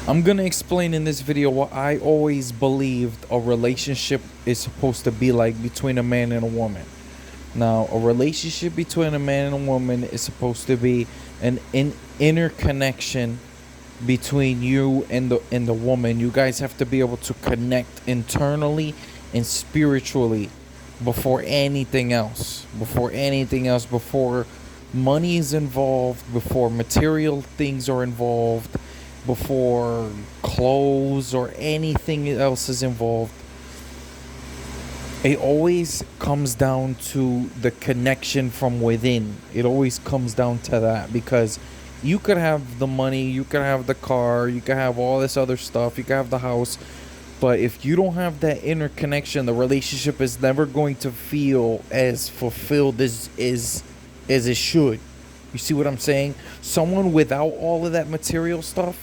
I'm gonna explain in this video what I always believed a relationship is supposed to be like between a man and a woman. Now, a relationship between a man and a woman is supposed to be an inner connection between you and the woman. You guys have to be able to connect internally and spiritually before anything else. Before anything else, before money is involved, before material things are involved, before clothes or anything else is involved. It always comes down to the connection from within. It always comes down to that, because you could have the money, you could have the car, you could have all this other stuff, you could have the house, but if you don't have that inner connection, the relationship is never going to feel as fulfilled as it should. You see what I'm saying? Someone without all of that material stuff,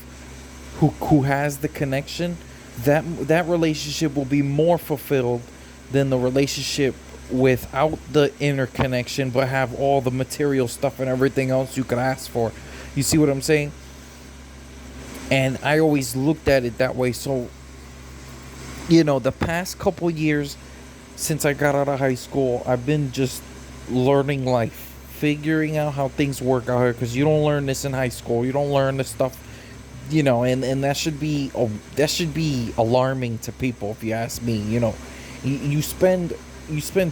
who has the connection, that relationship will be more fulfilled than the relationship without the inner connection but have all the material stuff and everything else you could ask for. You see what I'm saying? And I always looked at it that way. So, the past couple years since I got out of high school, I've been just learning life, figuring out how things work out here, because you don't learn this in high school. You don't learn this stuff, and that should be alarming to people, if you ask me. You spend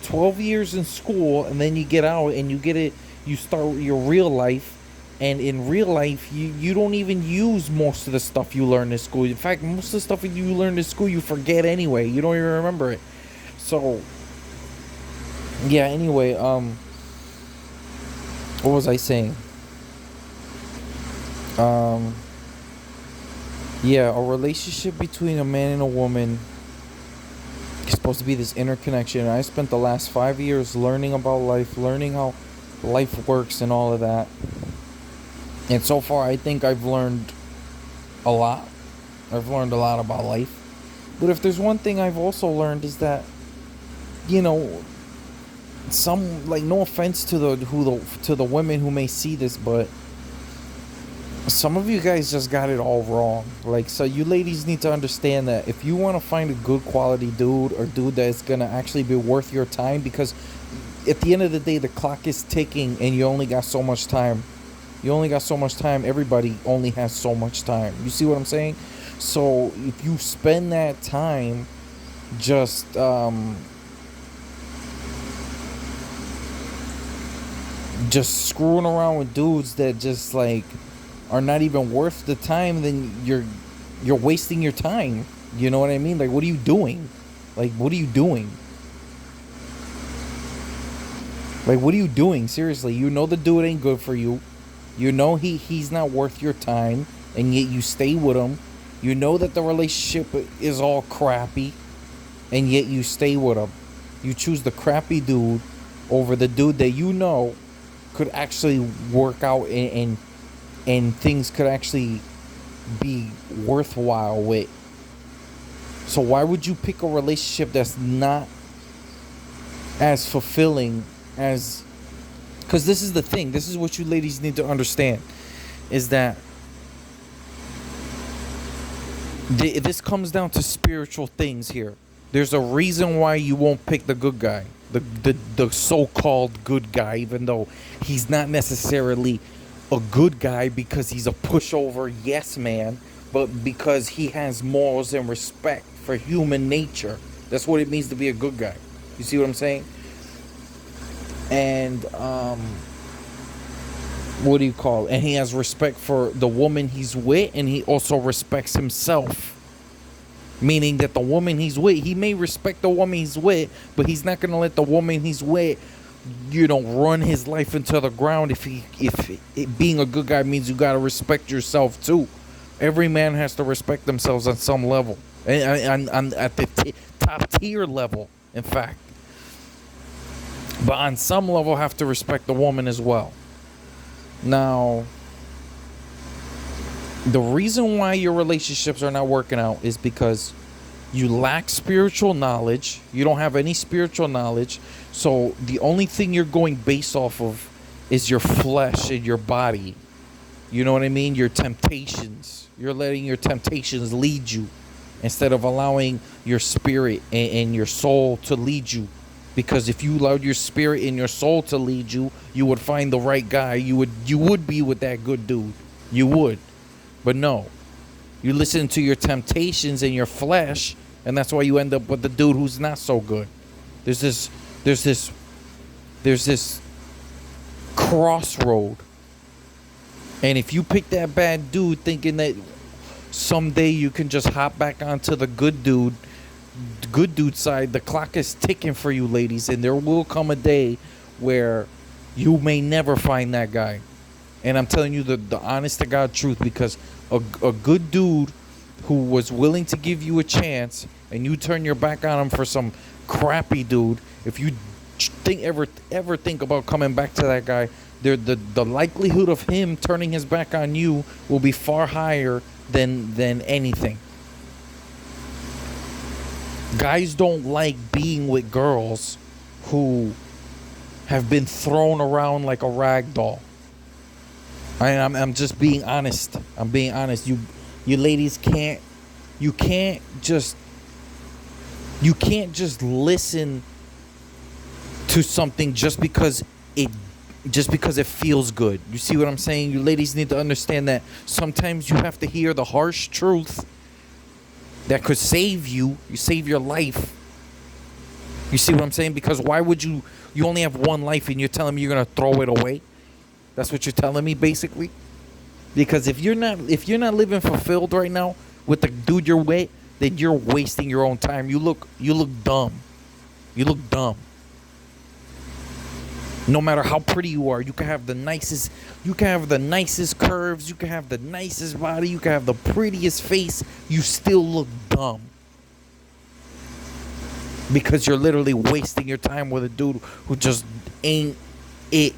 12 years in school, and then you get out and you start your real life, and in real life you don't even use most of the stuff you learn in school. In fact, most of the stuff you learn in school you forget anyway. You don't even remember it. So yeah, anyway, what was I saying? um yeah, a relationship between a man and a woman is supposed to be this interconnection. I spent the last 5 years learning about life, learning how life works and all of that. And so far, I think I've learned a lot. I've learned a lot about life. But if there's one thing I've also learned is that, you know, some, like, no offense to the women who may see this, but some of you guys just got it all wrong. Like, so you ladies need to understand that if you want to find a good quality dude, or dude that's gonna actually be worth your time, because at the end of the day, the clock is ticking and you only got so much time. You only got so much time. Everybody only has so much time. You see what I'm saying? So if you spend that time just screwing around with dudes that just, like, are not even worth the time, then you're wasting your time. You know what I mean? Like, what are you doing? Like, what are you doing? Like, what are you doing? Seriously, you know the dude ain't good for you. You know he's not worth your time, and yet you stay with him. You know that the relationship is all crappy, and yet you stay with him. You choose the crappy dude over the dude that you know could actually work out, and things could actually be worthwhile with. So why would you pick a relationship that's not as fulfilling as... Because this is the thing. This is what you ladies need to understand, is that this comes down to spiritual things here. There's a reason why you won't pick the good guy, the so-called good guy, even though he's not necessarily a good guy because he's a pushover yes man, but because he has morals and respect for human nature. That's what it means to be a good guy. You see what I'm saying? And what do you call it? And he has respect for the woman he's with, and he also respects himself. Meaning that the woman he's with, he may respect the woman he's with, but he's not going to let the woman he's with, run his life into the ground. If being a good guy means you got to respect yourself too. Every man has to respect themselves on some level, and at the top tier level, in fact. But on some level, have to respect the woman as well. Now, the reason why your relationships are not working out is because you lack spiritual knowledge. You don't have any spiritual knowledge. So the only thing you're going based off of is your flesh and your body. You know what I mean? Your temptations. You're letting your temptations lead you instead of allowing your spirit and your soul to lead you. Because if you allowed your spirit and your soul to lead you, you would find the right guy. You would be with that good dude. You would. But no. You listen to your temptations and your flesh, and that's why you end up with the dude who's not so good. There's this crossroad. And if you pick that bad dude thinking that someday you can just hop back onto the good dude side, the clock is ticking for you, ladies, and there will come a day where you may never find that guy. And I'm telling you the honest to God truth, because a good dude who was willing to give you a chance and you turn your back on him for some crappy dude, if you ever think about coming back to that guy, the likelihood of him turning his back on you will be far higher than anything. Guys don't like being with girls who have been thrown around like a rag doll. I'm just being honest. I'm being honest. You ladies can't just listen to something just because it feels good. You see what I'm saying? You ladies need to understand that sometimes you have to hear the harsh truth that could save you save your life. You see what I'm saying? Because why would you only have one life and you're telling me you're going to throw it away? That's what you're telling me, basically. Because if you're not living fulfilled right now with the dude you're with, then you're wasting your own time. You look dumb. You look dumb. No matter how pretty you are, you can have the nicest curves, you can have the nicest body, you can have the prettiest face, you still look dumb. Because you're literally wasting your time with a dude who just ain't it.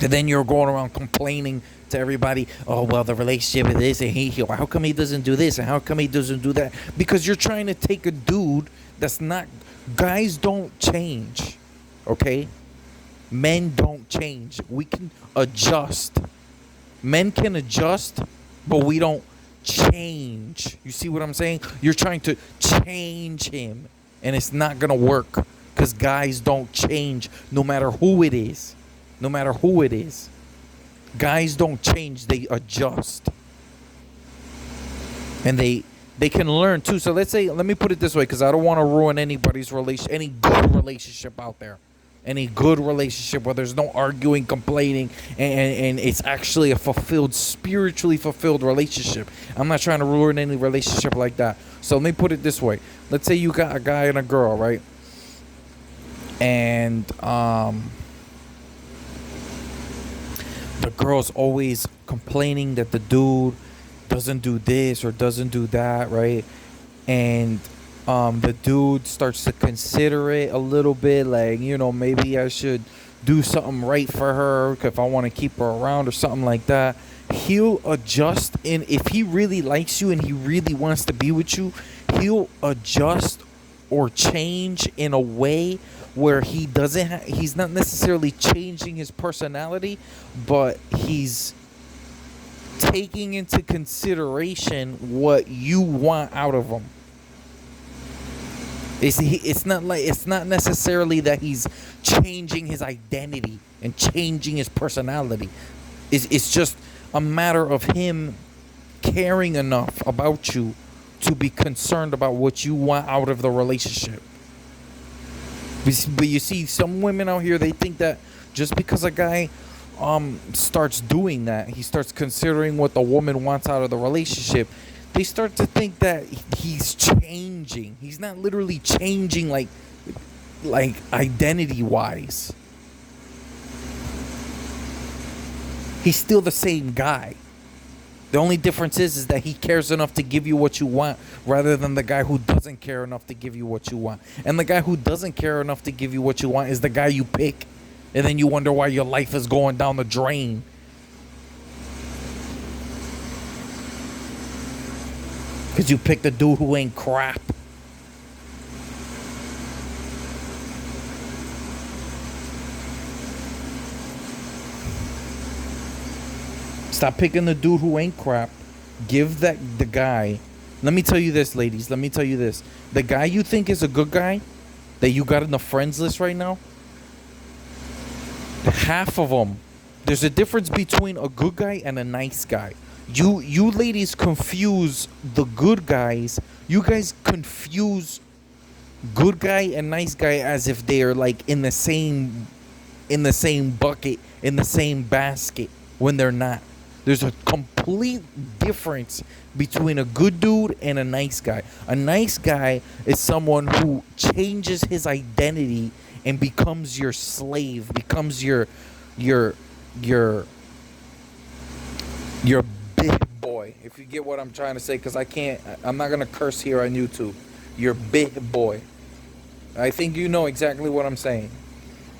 And then you're going around complaining to everybody, oh, well, the relationship is this, and how come he doesn't do this, and how come he doesn't do that? Because you're trying to take a dude that's not... Guys don't change, okay? Men don't change. We can adjust. Men can adjust, but we don't change. You see what I'm saying? You're trying to change him, and it's not going to work, because guys don't change no matter who it is. No matter who it is. Guys don't change, they adjust. And they can learn too. So let me put it this way, because I don't want to ruin any good relationship out there. Any good relationship where there's no arguing, complaining, and it's actually a spiritually fulfilled relationship. I'm not trying to ruin any relationship like that. So let me put it this way. Let's say you got a guy and a girl, right? And the girl's always complaining that the dude doesn't do this or doesn't do that, right? And the dude starts to consider it a little bit, like, maybe I should do something right for her if I want to keep her around or something like that. He'll adjust, and if he really likes you and he really wants to be with you, he'll adjust or change in a way where he's not necessarily changing his personality, but he's taking into consideration what you want out of him. It's not necessarily that he's changing his identity and changing his personality. It's just a matter of him caring enough about you to be concerned about what you want out of the relationship. But you see, some women out here, they think that just because a guy starts doing that, he starts considering what the woman wants out of the relationship, they start to think that he's changing. He's not literally changing like identity-wise. He's still the same guy. The only difference is that he cares enough to give you what you want rather than the guy who doesn't care enough to give you what you want. And the guy who doesn't care enough to give you what you want is the guy you pick. And then you wonder why your life is going down the drain. Because you picked a dude who ain't crap. Stop picking the dude who ain't crap. Give the guy. Let me tell you this, ladies. Let me tell you this. The guy you think is a good guy that you got in the friends list right now, half of them, there's a difference between a good guy and a nice guy. You ladies confuse the good guys. You guys confuse good guy and nice guy as if they are like in the same bucket, in the same basket, when they're not. There's a complete difference between a good dude and a nice guy. A nice guy is someone who changes his identity and becomes your slave, becomes your big boy. If you get what I'm trying to say, because I'm not gonna curse here on YouTube. Your big boy. I think you know exactly what I'm saying.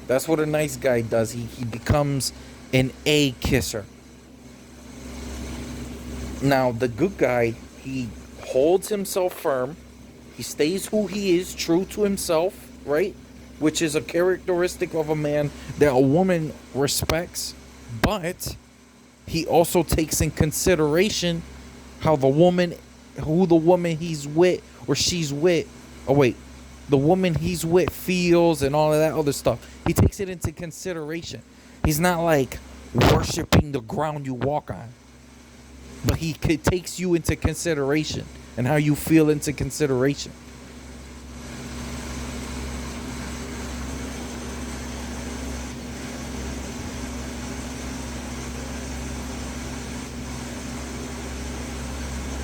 That's what a nice guy does. He becomes an A kisser. Now, the good guy, he holds himself firm. He stays who he is, true to himself, right? Which is a characteristic of a man that a woman respects. But he also takes in consideration who the woman he's with or she's with. Oh, wait. The woman he's with feels and all of that other stuff. He takes it into consideration. He's not like worshiping the ground you walk on. But he takes you into consideration and how you feel into consideration.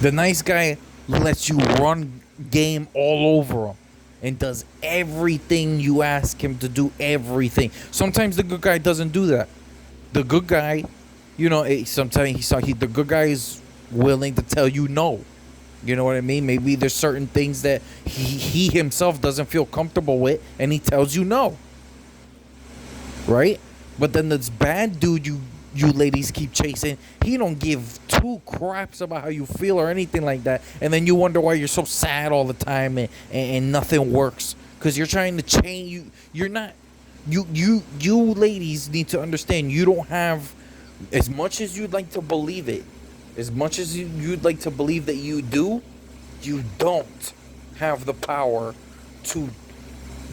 The nice guy lets you run game all over him and does everything you ask him to do, everything. Sometimes the good guy doesn't do that. The good guy, sometimes the good guy is willing to tell you no. You know what I mean? Maybe there's certain things that he himself doesn't feel comfortable with, and he tells you no. Right? But then this bad dude you ladies keep chasing, he don't give two craps about how you feel or anything like that, and then you wonder why you're so sad all the time and nothing works because you're trying to change. You're not. You ladies need to understand, you don't have, as much as you'd like to believe it, as much as you'd like to believe that you do, you don't have the power to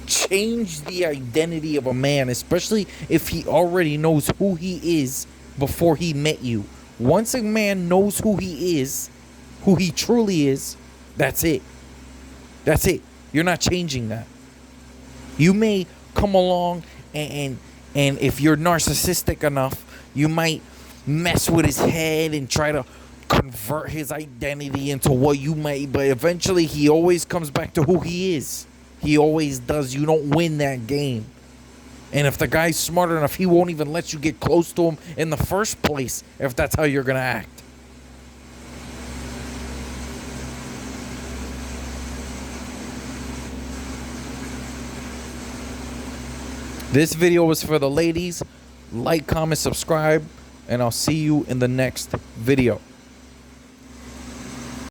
change the identity of a man, especially if he already knows who he is before he met you. Once a man knows who he is, who he truly is, that's it. That's it. You're not changing that. You may come along and if you're narcissistic enough, you might mess with his head and try to convert his identity into what you might, but eventually he always comes back to who he is. He always does. You don't win that game. And if the guy's smart enough, he won't even let you get close to him in the first place if that's how you're going to act. This video was for the ladies. Like, comment, subscribe, and I'll see you in the next video.